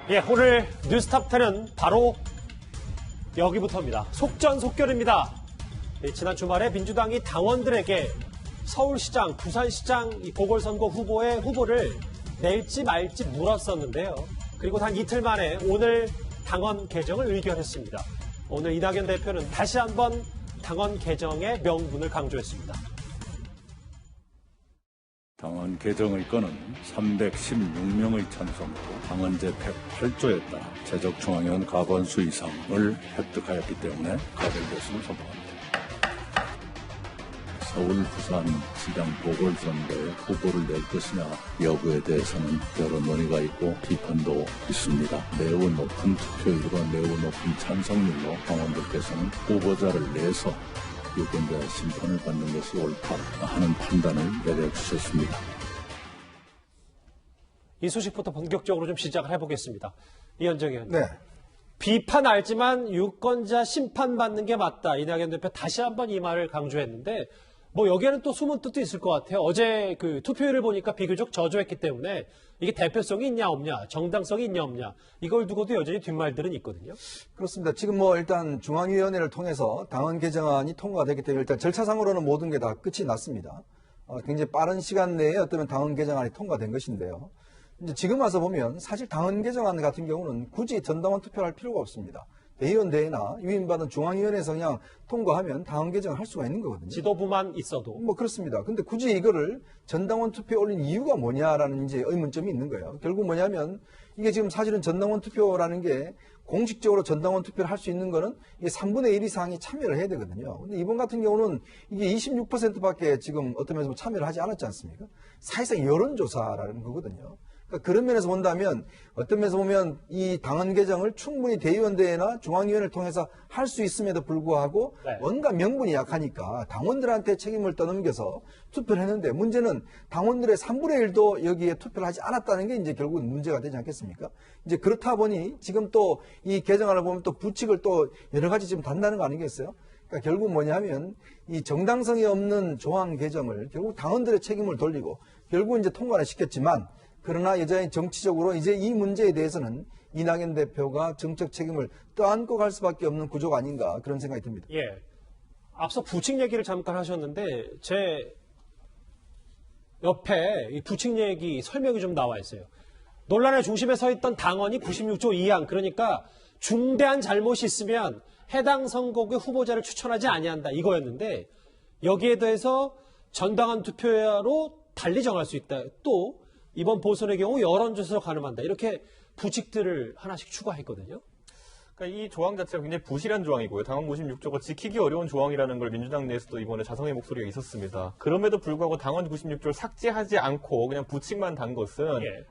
예, 오늘 뉴스탑10은 바로 여기부터입니다. 속전속결입니다. 지난 주말에 민주당이 당원들에게 서울시장, 부산시장 보궐선거 후보의 후보를 낼지 말지 물었었는데요. 그리고 단 이틀 만에 오늘 당원 개정을 의결했습니다. 오늘 이낙연 대표는 다시 한번 당원 개정의 명분을 강조했습니다. 당원 개정의 건은 316명의 찬성으로 당원제 108조에 따라 재적중앙위원 과반수 이상을 획득하였기 때문에 가결됐음을 선포합니다. 서울, 부산 시장 보궐선거에 후보를 낼 것이냐 여부에 대해서는 여러 논의가 있고 비판도 있습니다. 매우 높은 투표율과 매우 높은 찬성률로 당원들께서는 후보자를 내서 유권자의 심판을 받는 것이 옳다 하는 판단을 내려주셨습니다. 이 소식부터 본격적으로 좀 시작을 해보겠습니다. 이현정 의원님. 네. 비판 알지만 유권자 심판받는 게 맞다. 이낙연 대표 다시 한번 이 말을 강조했는데 뭐 여기에는 또 숨은 뜻도 있을 것 같아요. 어제 그 투표율을 보니까 비교적 저조했기 때문에 이게 대표성이 있냐 없냐, 정당성이 있냐 없냐 이걸 두고도 여전히 뒷말들은 있거든요. 그렇습니다. 지금 뭐 일단 중앙위원회를 통해서 당원 개정안이 통과되기 때문에 일단 절차상으로는 모든 게 다 끝이 났습니다. 굉장히 빠른 시간 내에 어떤 당원 개정안이 통과된 것인데요. 이제 지금 와서 보면 사실 당원 개정안 같은 경우는 굳이 전당원 투표를 할 필요가 없습니다. 대의원 대회나 위임받은 중앙위원회에서 그냥 통과하면 당원 개정을 할 수가 있는 거거든요. 지도부만 있어도. 뭐 그렇습니다. 근데 굳이 이거를 전당원 투표에 올린 이유가 뭐냐라는 이제 의문점이 있는 거예요. 결국 뭐냐면 이게 지금 사실은 전당원 투표라는 게 공식적으로 전당원 투표를 할 수 있는 거는 이게 3분의 1 이상이 참여를 해야 되거든요. 근데 이번 같은 경우는 이게 26%밖에 지금 어떤 면에서 참여를 하지 않았지 않습니까? 사실상 여론조사라는 거거든요. 그러니까 그런 면에서 본다면 어떤 면에서 보면 이 당원 개정을 충분히 대의원대회나 중앙위원회를 통해서 할 수 있음에도 불구하고 네. 뭔가 명분이 약하니까 당원들한테 책임을 떠넘겨서 투표를 했는데 문제는 당원들의 3분의 1도 여기에 투표를 하지 않았다는 게 이제 결국은 문제가 되지 않겠습니까? 이제 그렇다 보니 지금 또 이 개정안을 보면 또 부칙을 또 여러 가지 지금 단다는 거 아니겠어요? 그러니까 결국 뭐냐면 이 정당성이 없는 조항 개정을 결국 당원들의 책임을 돌리고 결국 이제 통과를 시켰지만 그러나 여전히 정치적으로 이제 이 문제에 대해서는 이낙연 대표가 정책 책임을 떠안고 갈 수밖에 없는 구조가 아닌가 그런 생각이 듭니다. 예. 앞서 부칙 얘기를 잠깐 하셨는데 제 옆에 이 부칙 얘기 설명이 좀 나와 있어요. 논란의 중심에 서 있던 당원이 96조 2항 그러니까 중대한 잘못이 있으면 해당 선거구의 후보자를 추천하지 아니한다 이거였는데 여기에 대해서 전당원 투표로 달리 정할 수 있다. 또 이번 보선의 경우 여론조사로 가늠한다. 이렇게 부칙들을 하나씩 추가했거든요. 그러니까 이 조항 자체가 굉장히 부실한 조항이고요. 당원 96조가 지키기 어려운 조항이라는 걸 민주당 내에서도 이번에 자성의 목소리가 있었습니다. 그럼에도 불구하고 당원 96조를 삭제하지 않고 그냥 부칙만 단 것은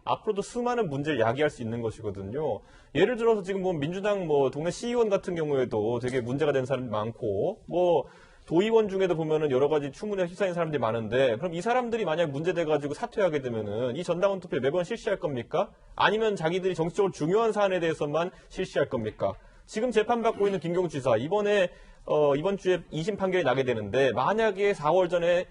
앞으로도 수많은 문제를 야기할 수 있는 것이거든요. 예를 들어서 지금 뭐 민주당 뭐 동네 시의원 같은 경우에도 되게 문제가 된 사람이 많고 뭐 도의원 중에도 보면은 여러 가지 추문에 휩싸인 사람들이 많은데 그럼 이 사람들이 만약 문제돼가지고 사퇴하게 되면은 이 전당원 투표 매번 실시할 겁니까? 아니면 자기들이 정치적으로 중요한 사안에 대해서만 실시할 겁니까? 지금 재판받고 있는 김경수 지사 이번 주에 2심 판결이 나게 되는데 만약에 4월 전에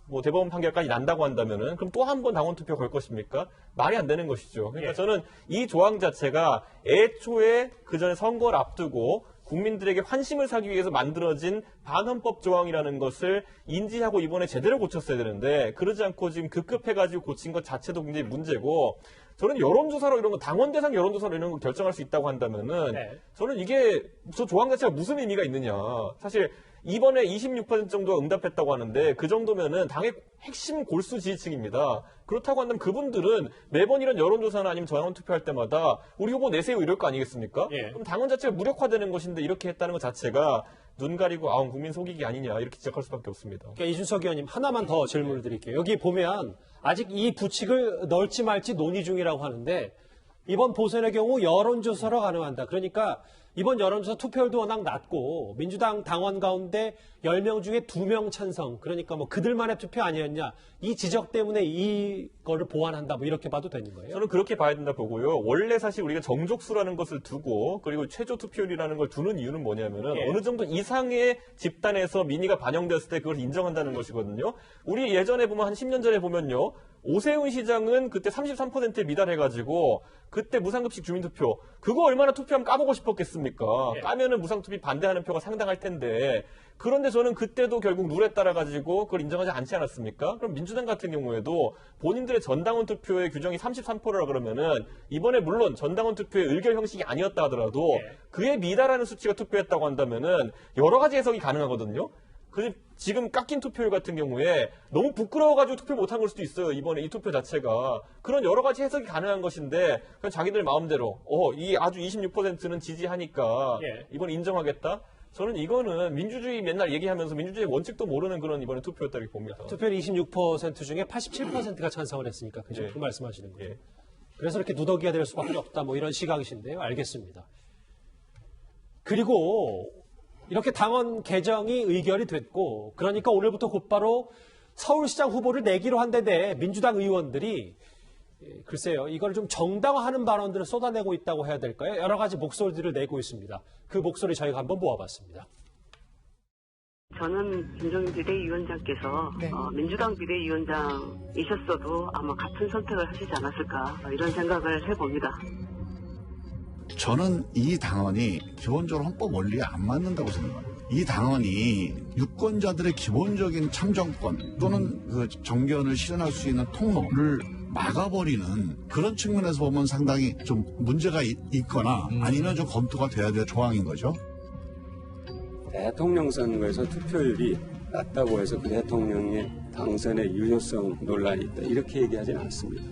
뭐 대법원 판결까지 난다고 한다면은 그럼 또 한 번 당원 투표 걸 것입니까? 말이 안 되는 것이죠. 그러니까 저는 이 조항 자체가 애초에 그 전에 선거를 앞두고 국민들에게 환심을 사기 위해서 만들어진 반헌법 조항이라는 것을 인지하고 이번에 제대로 고쳤어야 되는데 그러지 않고 지금 급급해가지고 고친 것 자체도 굉장히 문제고 저는 여론조사로 이런 거 당원 대상 여론조사로 이런 거 결정할 수 있다고 한다면은 저는 이게 저 조항 자체가 무슨 의미가 있느냐. 사실 이번에 26% 정도가 응답했다고 하는데 그 정도면은 당의 핵심 골수 지지층입니다. 그렇다고 한다면 그분들은 매번 이런 여론조사나 아니면 전원 투표할 때마다 우리 후보 내세요 이럴 거 아니겠습니까? 그럼 당원 자체가 무력화되는 것인데 이렇게 했다는 것 자체가 눈 가리고 국민 속이기 아니냐 이렇게 지적할 수밖에 없습니다. 그러니까 이준석 의원님 하나만 더 질문을 드릴게요. 여기 보면 아직 이 부칙을 넣을지 말지 논의 중이라고 하는데 이번 보선의 경우 여론조사로 가능한다. 그러니까 이번 여론조사 투표율도 워낙 낮고 민주당 당원 가운데 10명 중에 2명 찬성, 그러니까 뭐 그들만의 투표 아니었냐, 이 지적 때문에 이거를 보완한다, 뭐 이렇게 봐도 되는 거예요? 저는 그렇게 봐야 된다 보고요. 원래 사실 우리가 정족수라는 것을 두고 그리고 최저 투표율이라는 걸 두는 이유는 뭐냐면은 예. 어느 정도 이상의 집단에서 민의가 반영됐을 때 그걸 인정한다는 것이거든요. 우리 예전에 보면 한 10년 전에 보면요. 오세훈 시장은 그때 33%에 미달해가지고 그때 무상급식 주민투표 그거 얼마나 투표하면 까보고 싶었겠습니까? 예. 까면은 무상투표 반대하는 표가 상당할 텐데 그런데 저는 그때도 결국 룰에 따라 가지고 그걸 인정하지 않지 않았습니까? 그럼 민주당 같은 경우에도 본인들의 전당원 투표의 규정이 33%라 그러면은 이번에 물론 전당원 투표의 의결 형식이 아니었다 하더라도 예. 그에 미달하는 수치가 투표했다고 한다면은 여러 가지 해석이 가능하거든요. 그 지금 깎인 투표율 같은 경우에 너무 부끄러워가지고 투표 못한 걸 수도 있어요. 이번에 이 투표 자체가. 그런 여러 가지 해석이 가능한 것인데 그냥 자기들 마음대로 이 아주 26%는 지지하니까 예. 이번 인정하겠다. 저는 이거는 민주주의 맨날 얘기하면서 민주주의 원칙도 모르는 그런 이번에 투표였다고 봅니다. 투표율 26% 중에 87%가 찬성을 했으니까 그죠? 예. 그 말씀하시는 거예요. 예. 그래서 이렇게 누더기가 될 수밖에 없다, 뭐 이런 시각이신데요. 알겠습니다. 그리고 이렇게 당원 개정이 의결이 됐고, 그러니까 오늘부터 곧바로 서울시장 후보를 내기로 한 데에 민주당 의원들이 글쎄요, 이걸 좀 정당화하는 발언들을 쏟아내고 있다고 해야 될까요? 여러 가지 목소리들을 내고 있습니다. 그 목소리 저희가 한번 모아봤습니다. 저는 김종인 비대위원장께서 민주당 비대위원장이셨어도 아마 같은 선택을 하시지 않았을까 이런 생각을 해봅니다. 저는 이 당원이 기본적으로 헌법 원리에 안 맞는다고 생각합니다. 이 당원이 유권자들의 기본적인 참정권 또는 그 정견을 실현할 수 있는 통로를 막아버리는 그런 측면에서 보면 상당히 좀 문제가 있거나 아니면 좀 검토가 돼야 될 조항인 거죠. 대통령 선거에서 투표율이 낮다고 해서 그 대통령의 당선의 유효성 논란이 있다, 이렇게 얘기하지는 않습니다.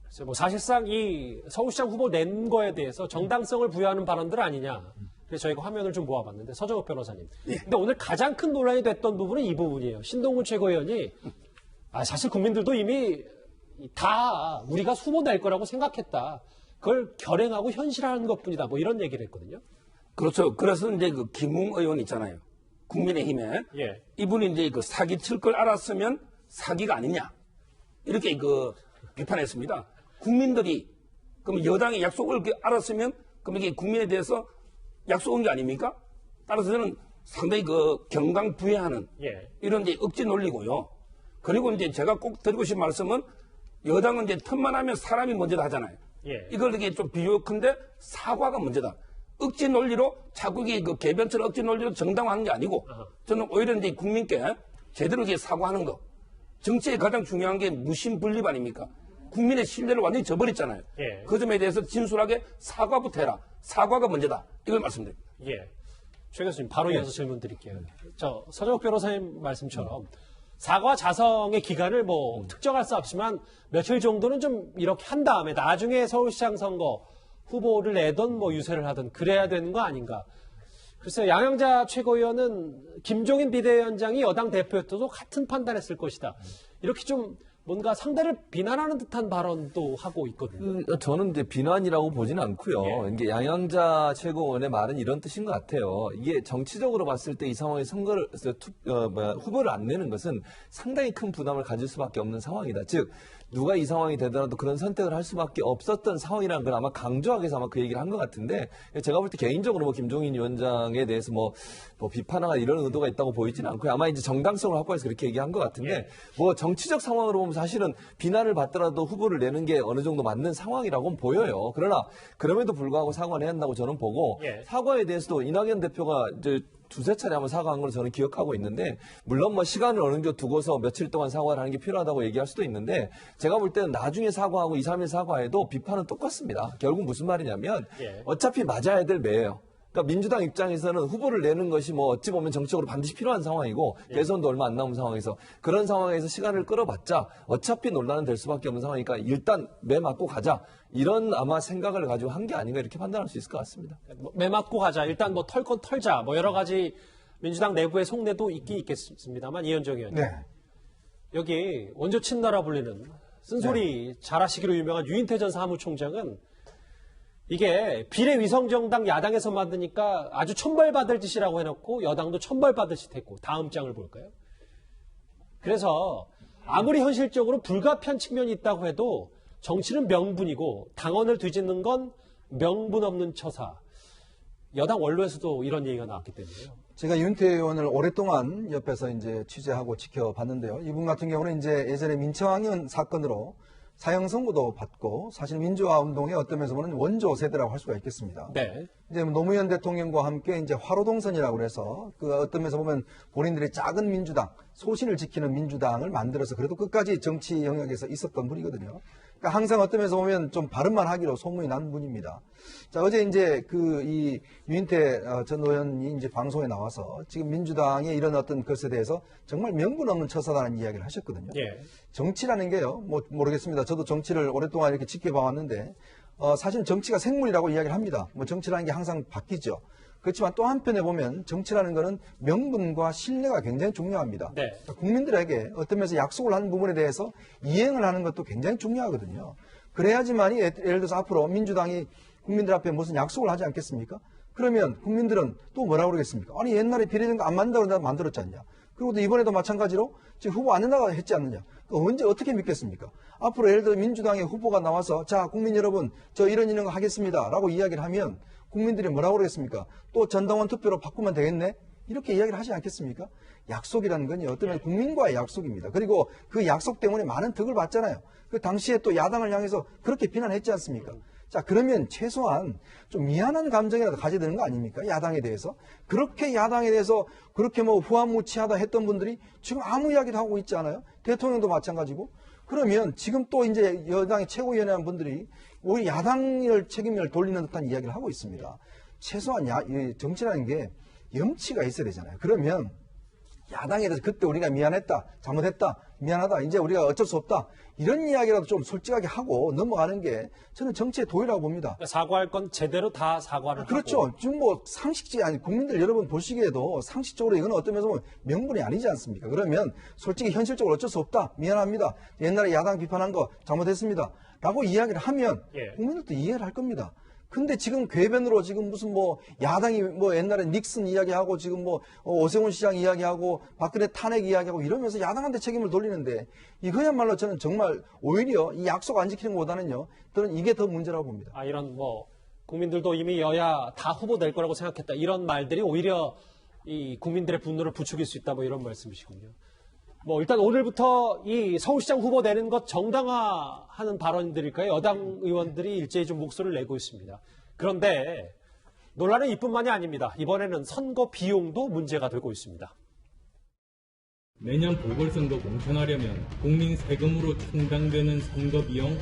그래서 뭐 사실상 이 서울시장 후보 낸 거에 대해서 정당성을 부여하는 발언들 아니냐. 그래서 저희가 화면을 좀 모아봤는데, 서정욱 변호사님. 근데 오늘 가장 큰 논란이 됐던 부분은 이 부분이에요. 신동훈 최고위원이 사실 국민들도 이미 다 우리가 후보 낼 거라고 생각했다. 그걸 결행하고 현실화하는 것뿐이다. 뭐 이런 얘기를 했거든요. 그렇죠. 그래서 이제 그 김웅 의원 있잖아요. 국민의힘에. 예. 이분이 이제 그 사기 칠 걸 알았으면 사기가 아니냐. 이렇게 그 비판했습니다. 국민들이 그럼 여당의 약속을 알았으면 그럼 이게 국민에 대해서 약속한 게 아닙니까? 따라서 저는 상당히 그 경강부회하는 예. 이런 이제 억지 논리고요. 그리고 이제 제가 꼭 드리고 싶은 말씀은 여당은 이제 틈만 하면 사람이 먼저다 하잖아요. 예. 이걸 이게 좀 비유컨대 사과가 문제다. 억지 논리로 자꾸 이게 그 개변처럼 억지 논리로 정당화하는 게 아니고 저는 오히려 이제 국민께 제대로 이게 사과하는 거. 정치의 가장 중요한 게 무심분립 아닙니까? 국민의 신뢰를 완전히 저버렸잖아요. 예. 그 점에 대해서 진솔하게 사과부터 해라. 사과가 먼저다. 이걸 말씀드립니다. 예. 최 교수님, 바로 이어서 질문 드릴게요. 서정욱 변호사님 말씀처럼 사과 자성의 기간을 뭐 특정할 수 없지만 며칠 정도는 좀 이렇게 한 다음에 나중에 서울시장 선거 후보를 내던 뭐 유세를 하든 그래야 되는 거 아닌가. 글쎄요, 양영자 최고위원은 김종인 비대위원장이 여당 대표였어도 같은 판단했을 것이다. 이렇게 좀 뭔가 상대를 비난하는 듯한 발언도 하고 있거든요. 저는 이제 비난이라고 보지는 않고요. 예. 이게 양양자 최고원의 말은 이런 뜻인 것 같아요. 이게 정치적으로 봤을 때 이 상황에 후보를 안 내는 것은 상당히 큰 부담을 가질 수밖에 없는 상황이다. 즉 누가 이 상황이 되더라도 그런 선택을 할 수밖에 없었던 상황이라는 걸 아마 강조하기 위해서 아마 그 얘기를 한 것 같은데, 제가 볼 때 개인적으로 뭐 김종인 위원장에 대해서 뭐 비판하거나 이런 의도가 있다고 보이지는 않고요. 아마 이제 정당성을 확보해서 그렇게 얘기한 것 같은데, 예. 뭐 정치적 상황으로 보면 사실은 비난을 받더라도 후보를 내는 게 어느 정도 맞는 상황이라고는 보여요. 그러나 그럼에도 불구하고 사과를 해야 한다고 저는 보고, 예. 사과에 대해서도 이낙연 대표가 이제 두세 차례 한번 사과한 걸 저는 기억하고 있는데, 물론 뭐 시간을 어느 정도 두고서 며칠 동안 사과를 하는 게 필요하다고 얘기할 수도 있는데, 제가 볼 때는 나중에 사과하고 2, 3일 사과해도 비판은 똑같습니다. 결국 무슨 말이냐면 예. 어차피 맞아야 될 매예요. 그러니까 민주당 입장에서는 후보를 내는 것이 뭐 어찌 보면 정치적으로 반드시 필요한 상황이고, 대선도 얼마 안 남은 상황에서 그런 상황에서 시간을 끌어봤자 어차피 논란은 될 수밖에 없는 상황이니까 일단 매 맞고 가자, 이런 아마 생각을 가지고 한 게 아닌가 이렇게 판단할 수 있을 것 같습니다. 매 맞고 가자. 일단 뭐 털 건 털자. 뭐 여러 가지 민주당 내부의 속내도 있긴 있겠습니다만, 이현정 의원님. 네. 여기 원조 친나라 불리는 쓴소리 잘하시기로 유명한 유인태 전 사무총장은 이게 비례위성정당 야당에서 만드니까 아주 천벌받을 짓이라고 해놓고 여당도 천벌받을 짓 했고 다음 장을 볼까요? 그래서 아무리 현실적으로 불가피한 측면이 있다고 해도 정치는 명분이고 당원을 뒤집는 건 명분 없는 처사. 여당 원로에서도 이런 얘기가 나왔기 때문에요. 제가 윤태 의원을 오랫동안 옆에서 이제 취재하고 지켜봤는데요. 이분 같은 경우는 이제 예전에 민청학연 사건으로 사형 선고도 받고 사실 민주화 운동의 어떤 면에서 보면 원조 세대라고 할 수가 있겠습니다. 네. 이제 노무현 대통령과 함께 이제 화로동선이라고 그래서 그 어떤 면에서 보면 본인들의 작은 민주당, 소신을 지키는 민주당을 만들어서 그래도 끝까지 정치 영역에서 있었던 분이거든요. 그러니까 항상 어떤 면에서 보면 좀 발음만 하기로 소문이 난 분입니다. 자, 어제 이제 이 유인태 전 의원이 이제 방송에 나와서 지금 민주당의 이런 어떤 것에 대해서 정말 명분 없는 처사라는 이야기를 하셨거든요. 예. 정치라는 게요, 뭐 모르겠습니다. 저도 정치를 오랫동안 이렇게 지켜봐왔는데 사실 정치가 생물이라고 이야기를 합니다. 뭐 정치라는 게 항상 바뀌죠. 그렇지만 또 한편에 보면 정치라는 것은 명분과 신뢰가 굉장히 중요합니다. 네. 그러니까 국민들에게 어떤 면에서 약속을 하는 부분에 대해서 이행을 하는 것도 굉장히 중요하거든요. 그래야지만이 예를 들어서 앞으로 민주당이 국민들 앞에 무슨 약속을 하지 않겠습니까? 그러면 국민들은 또 뭐라고 그러겠습니까? 아니 옛날에 비례정당 안 만든다고 내가 만들었지 않냐? 그리고 또 이번에도 마찬가지로 지금 후보 안 된다고 했지 않느냐? 언제 어떻게 믿겠습니까? 앞으로 예를 들어 민주당의 후보가 나와서 자 국민 여러분 저 이런 거 하겠습니다 라고 이야기를 하면 국민들이 뭐라고 그러겠습니까? 또 전당원 투표로 바꾸면 되겠네? 이렇게 이야기를 하지 않겠습니까? 약속이라는 건요, 어쩌면 국민과의 약속입니다. 그리고 그 약속 때문에 많은 덕을 봤잖아요. 그 당시에 또 야당을 향해서 그렇게 비난했지 않습니까? 자, 그러면 최소한 좀 미안한 감정이라도 가져야 되는 거 아닙니까? 야당에 대해서. 그렇게 야당에 대해서 그렇게 뭐 후한무치하다 했던 분들이 지금 아무 이야기도 하고 있지 않아요? 대통령도 마찬가지고. 그러면 지금 또 이제 여당의 최고위원회 분들이 오히려 야당을 책임을 돌리는 듯한 이야기를 하고 있습니다. 최소한 정치라는 게 염치가 있어야 되잖아요. 그러면 야당에 대해서 그때 우리가 미안했다, 잘못했다, 미안하다, 이제 우리가 어쩔 수 없다 이런 이야기라도 좀 솔직하게 하고 넘어가는 게 저는 정치의 도리라고 봅니다. 사과할 건 제대로 다 사과를 그렇죠. 하고. 지금 뭐 상식적이 아니 국민들 여러분 보시기에도 상식적으로 이건 어떤 면에서 보면 명분이 아니지 않습니까? 그러면 솔직히 현실적으로 어쩔 수 없다, 미안합니다, 옛날에 야당 비판한 거 잘못했습니다 라고 이야기를 하면 예. 국민들도 이해를 할 겁니다. 근데 지금 궤변으로 지금 무슨 뭐 야당이 뭐 옛날에 닉슨 이야기하고 지금 뭐 오세훈 시장 이야기하고 박근혜 탄핵 이야기하고 이러면서 야당한테 책임을 돌리는데 이거야말로 저는 정말 오히려 이 약속 안 지키는 것보다는요, 저는 이게 더 문제라고 봅니다. 아, 이런 뭐 국민들도 이미 여야 다 후보 될 거라고 생각했다. 이런 말들이 오히려 이 국민들의 분노를 부추길 수 있다. 뭐 이런 말씀이시군요. 뭐 일단 오늘부터 이 서울시장 후보 내는 것 정당화하는 발언들일까요? 여당 의원들이 일제히 좀 목소리를 내고 있습니다. 그런데 논란은 이뿐만이 아닙니다. 이번에는 선거 비용도 문제가 되고 있습니다. 내년 보궐선거 공천하려면 국민 세금으로 충당되는 선거 비용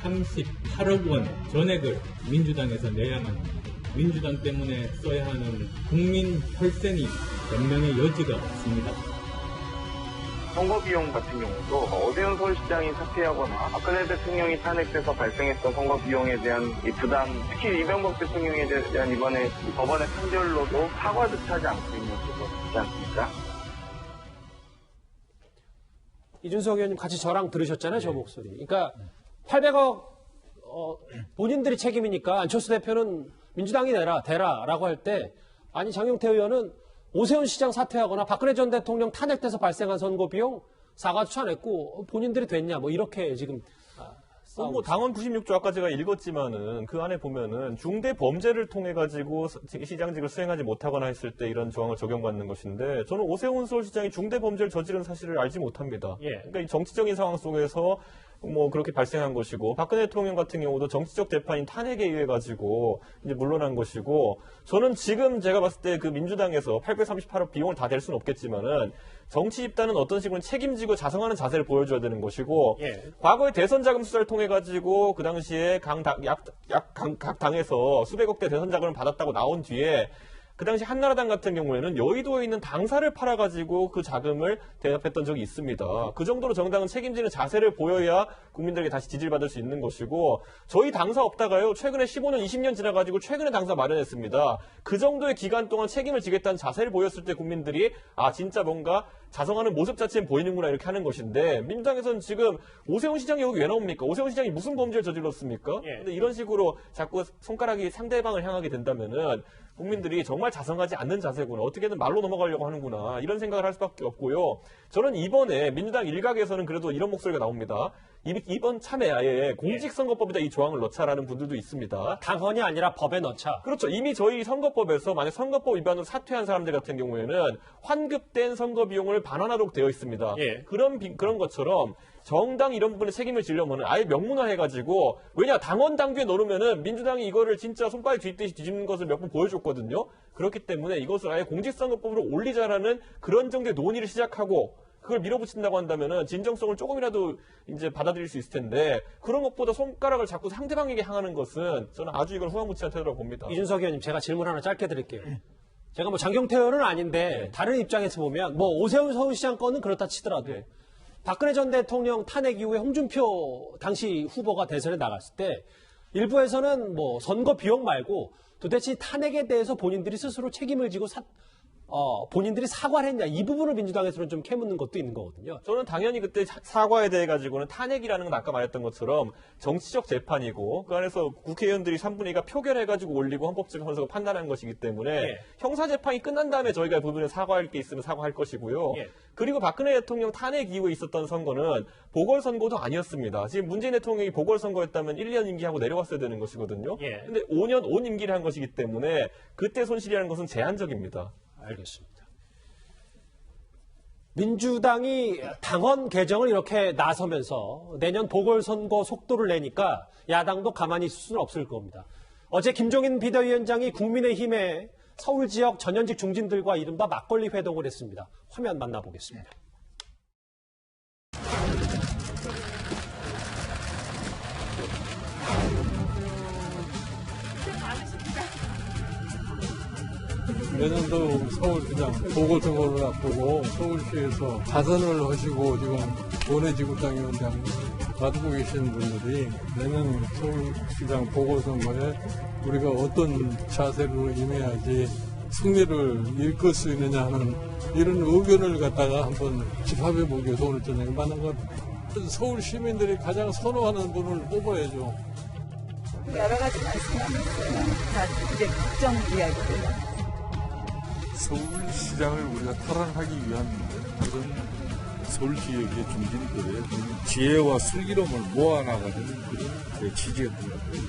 838억 원 전액을 민주당에서 내야만 합니다. 민주당 때문에 써야 하는 국민 혈세니 변명의 여지가 없습니다. 선거 비용 같은 경우도 오세훈 서울시장이 사퇴하거나 박근혜 대통령이 탄핵돼서 발생했던 선거 비용에 대한 이 부담, 특히 이명박 대통령에 대한 이번에 법원의 판결로도 사과조차 하지 않고 있는 것도 있지 않습니까? 이준석 의원님 같이 저랑 들으셨잖아요, 저 목소리. 그러니까 800억 본인들이 책임이니까 안철수 대표는 민주당이 대라라고 할 때 아니 장용태 의원은 오세훈 시장 사퇴하거나 박근혜 전 대통령 탄핵돼서 발생한 선거 비용 사과조차 안 했고 본인들이 됐냐 뭐 이렇게 지금 뭐 당원 96조 아까 제가 읽었지만은 그 안에 보면은 중대 범죄를 통해 가지고 시장직을 수행하지 못하거나 했을 때 이런 조항을 적용받는 것인데 저는 오세훈 서울시장이 중대 범죄를 저지른 사실을 알지 못합니다. 예. 그러니까 이 정치적인 상황 속에서 뭐 그렇게 발생한 것이고 박근혜 대통령 같은 경우도 정치적 재판인 탄핵에 의해 가지고 이제 물러난 것이고 저는 지금 제가 봤을 때 그 민주당에서 838억 비용을 다 댈 수는 없겠지만은 정치 집단은 어떤 식으로 책임지고 자성하는 자세를 보여줘야 되는 것이고 예. 과거에 대선 자금 수사를 통해 가지고 그 당시에 각 당에서 수백억 대 대선 자금을 받았다고 나온 뒤에 그 당시 한나라당 같은 경우에는 여의도에 있는 당사를 팔아가지고 그 자금을 대납했던 적이 있습니다. 그 정도로 정당은 책임지는 자세를 보여야 국민들에게 다시 지지를 받을 수 있는 것이고, 저희 당사 없다가요, 최근에 15년, 20년 지나가지고 최근에 당사 마련했습니다. 그 정도의 기간 동안 책임을 지겠다는 자세를 보였을 때 국민들이 아, 진짜 뭔가 자성하는 모습 자체는 보이는구나 이렇게 하는 것인데, 민주당에서는 지금 오세훈 시장이 여기 왜 나옵니까? 오세훈 시장이 무슨 범죄를 저질렀습니까? 근데 이런 식으로 자꾸 손가락이 상대방을 향하게 된다면은 국민들이 정말 자성하지 않는 자세구나, 어떻게든 말로 넘어가려고 하는구나, 이런 생각을 할 수밖에 없고요. 저는 이번에 민주당 일각에서는 그래도 이런 목소리가 나옵니다. 이번 참여야에 공직선거법에다 이 조항을 넣자라는 분들도 있습니다. 당헌이 아니라 법에 넣자. 그렇죠. 이미 저희 선거법에서 만약 선거법 위반으로 사퇴한 사람들 같은 경우에는 환급된 선거 비용을 반환하도록 되어 있습니다. 그런 것처럼 정당 이런 부분에 책임을 지려면 아예 명문화해가지고, 왜냐, 당원 당규에 넣으면은 민주당이 이거를 진짜 손발이 뒤집듯이 뒤집는 것을 몇 번 보여줬거든요. 그렇기 때문에 이것을 아예 공직선거법으로 올리자라는 그런 정도의 논의를 시작하고 그걸 밀어붙인다고 한다면은 진정성을 조금이라도 이제 받아들일 수 있을 텐데, 그런 것보다 손가락을 자꾸 상대방에게 향하는 것은 저는 아주 이걸 후한무치한 태도라고 봅니다. 이준석 의원님, 제가 질문 하나 짧게 드릴게요. 제가 뭐 장경태 의원은 아닌데 다른 입장에서 보면 뭐 오세훈 서울시장 건은 그렇다 치더라도 박근혜 전 대통령 탄핵 이후에 홍준표 당시 후보가 대선에 나갔을 때 일부에서는 뭐 선거 비용 말고 도대체 탄핵에 대해서 본인들이 스스로 책임을 지고 본인들이 사과를 했냐, 이 부분을 민주당에서는 좀 캐묻는 것도 있는 거거든요. 저는 당연히 그때 사과에 대해 가지고는 탄핵이라는 건 아까 말했던 것처럼 정치적 재판이고, 그 안에서 국회의원들이 3분의 2가 표결해가지고 올리고 헌법적 헌서가 판단한 것이기 때문에 형사재판이 끝난 다음에 저희가 그 부분에 사과할 게 있으면 사과할 것이고요. 그리고 박근혜 대통령 탄핵 이후에 있었던 선거는 보궐선거도 아니었습니다. 지금 문재인 대통령이 보궐선거였다면 1년 임기하고 내려왔어야 되는 것이거든요. 근데 5년 온 임기를 한 것이기 때문에 그때 손실이라는 것은 제한적입니다. 알겠습니다. 민주당이 당헌 개정을 이렇게 나서면서 내년 보궐선거 속도를 내니까 야당도 가만히 있을 수는 없을 겁니다. 어제 김종인 비대위원장이 국민의힘의 서울 지역 전현직 중진들과 이른바 막걸리 회동을 했습니다. 화면 만나보겠습니다. 내년도 서울시장 보궐선거를 앞두고 서울시에서 자선을 하시고 지금 원외지구당위원장 맡고 계시는 분들이 내년 서울시장 보궐선거에 우리가 어떤 자세로 임해야지 승리를 일끌 수 있느냐 하는 이런 의견을 갖다가 한번 집합해 보기 위해서 오늘 저녁에 만난 것 같아요. 서울 시민들이 가장 선호하는 분을 뽑아야죠. 여러 가지 말씀하셨어요. 다 이제 국정 이야기입니다. 서울시장을 우리가 탈환하기 위한 그런 서울 지역의 중진들의 지혜와 슬기로움을 모아나가는 그런 지지였던 것 같아요.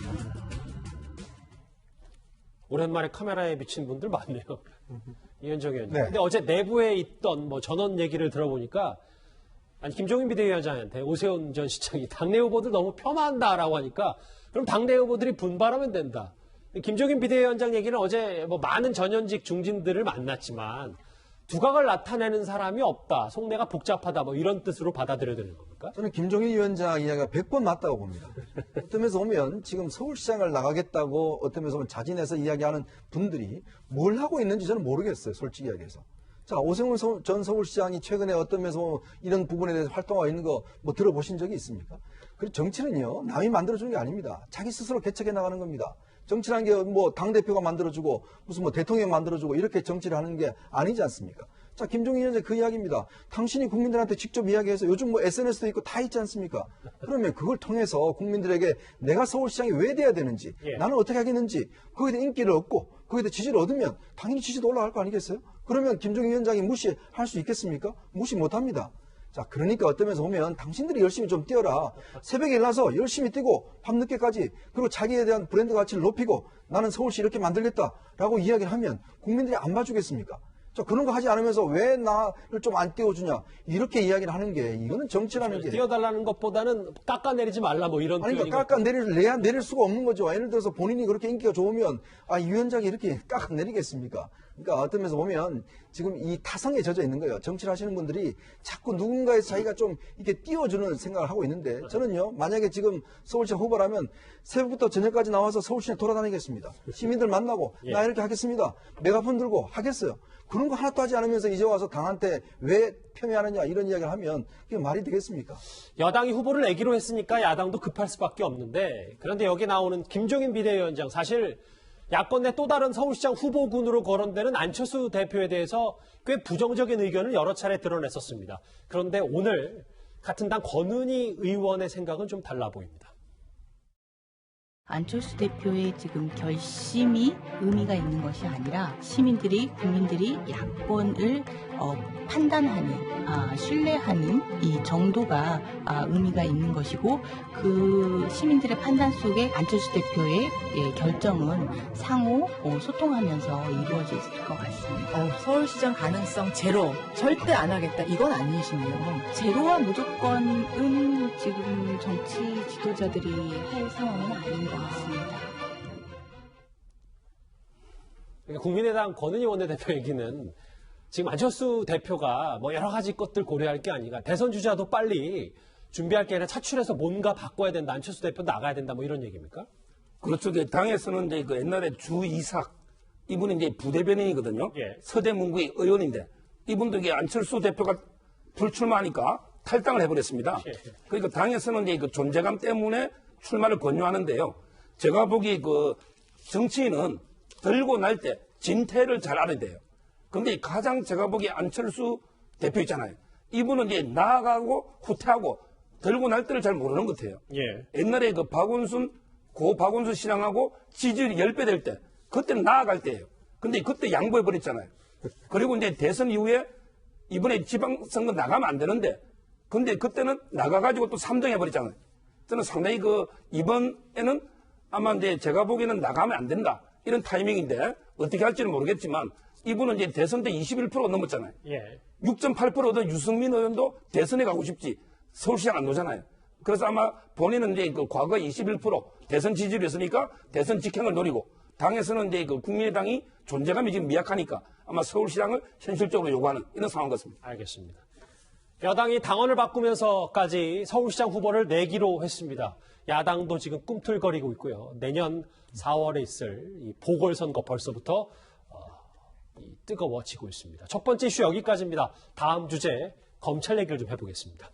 오랜만에 카메라에 비친 분들 많네요. 이현정 의원님. 네. 근데 어제 내부에 있던 뭐 전원 얘기를 들어보니까, 아니, 김종인 비대위원장한테 오세훈 전 시장이 당내 후보들 너무 폄하한다라고 하니까 그럼 당내 후보들이 분발하면 된다. 김종인 비대위원장 얘기는 어제 뭐 많은 전현직 중진들을 만났지만 두각을 나타내는 사람이 없다. 속내가 복잡하다. 뭐 이런 뜻으로 받아들여야 되는 겁니까? 저는 김종인 위원장 이야기가 100번 맞다고 봅니다. 어떤 면에서 보면 지금 서울시장을 나가겠다고 어떤 면에서 보면 자진해서 이야기하는 분들이 뭘 하고 있는지 저는 모르겠어요. 솔직히 이야기해서. 자, 오세훈 전 서울시장이 최근에 어떤 면에서 보면 이런 부분에 대해서 활동하고 있는 거 뭐 들어보신 적이 있습니까? 그리고 정치는요, 남이 만들어주는 게 아닙니다. 자기 스스로 개척해 나가는 겁니다. 정치라는 게 뭐 당대표가 만들어주고 무슨 뭐 대통령 만들어주고 이렇게 정치를 하는 게 아니지 않습니까? 자, 김종인 위원장 그 이야기입니다. 당신이 국민들한테 직접 이야기해서 요즘 뭐 SNS도 있고 다 있지 않습니까? 그러면 그걸 통해서 국민들에게 내가 서울시장이 왜 돼야 되는지, 나는 어떻게 하겠는지, 거기에 대해 인기를 얻고 거기에 대해 지지를 얻으면 당연히 지지도 올라갈 거 아니겠어요? 그러면 김종인 위원장이 무시할 수 있겠습니까? 무시 못합니다. 자, 그러니까 어떤 면에서 보면 당신들이 열심히 좀 뛰어라. 새벽에 일어나서 열심히 뛰고 밤늦게까지, 그리고 자기에 대한 브랜드 가치를 높이고 나는 서울시 이렇게 만들겠다라고 이야기를 하면 국민들이 안 봐주겠습니까? 자, 그런 거 하지 않으면서 왜 나를 좀 안 띄워주냐. 이렇게 이야기를 하는 게, 이거는 정치라는 게. 띄워달라는 것보다는 깎아내리지 말라 뭐 이런. 아니, 그러니까 내릴 수가 없는 거죠. 예를 들어서 본인이 그렇게 인기가 좋으면, 아, 이 위원장이 이렇게 깎아내리겠습니까? 그러니까 어떤 면에서 보면 지금 이 타성에 젖어 있는 거예요. 정치를 하시는 분들이 자꾸 누군가의 자기가 좀 이렇게 띄워주는 생각을 하고 있는데, 저는요, 만약에 지금 서울시장 후보라면 새벽부터 저녁까지 나와서 서울시내 돌아다니겠습니다. 시민들 만나고, 나 이렇게 하겠습니다. 메가폰 들고 하겠어요. 그런 거 하나도 하지 않으면서 이제 와서 당한테 왜 폄훼하느냐 이런 이야기를 하면 그게 말이 되겠습니까? 여당이 후보를 내기로 했으니까 야당도 급할 수밖에 없는데, 그런데 여기 나오는 김종인 비대위원장, 사실 야권 내 또 다른 서울시장 후보군으로 거론되는 안철수 대표에 대해서 꽤 부정적인 의견을 여러 차례 드러냈었습니다. 그런데 오늘 같은 당 권은희 의원의 생각은 좀 달라 보입니다. 안철수 대표의 지금 결심이 의미가 있는 것이 아니라 시민들이, 국민들이 야권을 판단하는, 신뢰하는 이 정도가 의미가 있는 것이고, 그 시민들의 판단 속에 안철수 대표의 결정은 상호 소통하면서 이루어질 것 같습니다. 서울시장 가능성 제로, 절대 안 하겠다, 이건 아니시네요. 제로와 무조건은 지금 정치 지도자들이 할 상황은 아닌 것 같습니다. 국민의당 권은희 원내대표 얘기는 지금 안철수 대표가 뭐 여러 가지 것들 고려할 게 아니라 대선 주자도 빨리 준비할 게 아니라 차출해서 뭔가 바꿔야 된다. 안철수 대표 나가야 된다. 뭐 이런 얘기입니까? 그렇죠. 당에서는 이제 그 옛날에 주이삭 이분이 이제 부대변인이거든요. 서대문구의 의원인데 이분도 이게 안철수 대표가 불출마하니까 탈당을 해버렸습니다. 그러니까 당에서는 이제 그 존재감 때문에 출마를 권유하는데요. 제가 보기 그 정치인은 들고 날 때 진퇴를 잘 알아야 돼요. 근데 가장 제가 보기에 안철수 대표 있잖아요. 이분은 이제 나아가고 후퇴하고 들고 날 때를 잘 모르는 것 같아요. 옛날에 그 고 박원순 시장하고 지지율이 10배 될 때, 그때는 나아갈 때예요. 근데 그때 양보해버렸잖아요. 그리고 이제 대선 이후에 이번에 지방선거 나가면 안 되는데, 근데 그때는 나가가지고 또 3등 해버렸잖아요. 저는 상당히 이번에는 아마 이제 제가 보기에는 나가면 안 된다. 이런 타이밍인데, 어떻게 할지는 모르겠지만, 이분은 이제 대선 때 21% 넘었잖아요. 6.8% 얻은 유승민 의원도 대선에 가고 싶지 서울시장 안 오잖아요. 그래서 아마 본인은 이제 그 과거 21% 대선 지지율이었으니까 대선 직행을 노리고 당에서는 이제 그 국민의당이 존재감이 지금 미약하니까 아마 서울시장을 현실적으로 요구하는 이런 상황 같습니다. 알겠습니다. 여당이 당원을 바꾸면서까지 서울시장 후보를 내기로 했습니다. 야당도 지금 꿈틀거리고 있고요. 내년 4월에 있을 이 보궐선거 벌써부터 뜨거워지고 있습니다. 첫 번째 이슈 여기까지입니다. 다음 주제 검찰 얘기를 좀 해보겠습니다.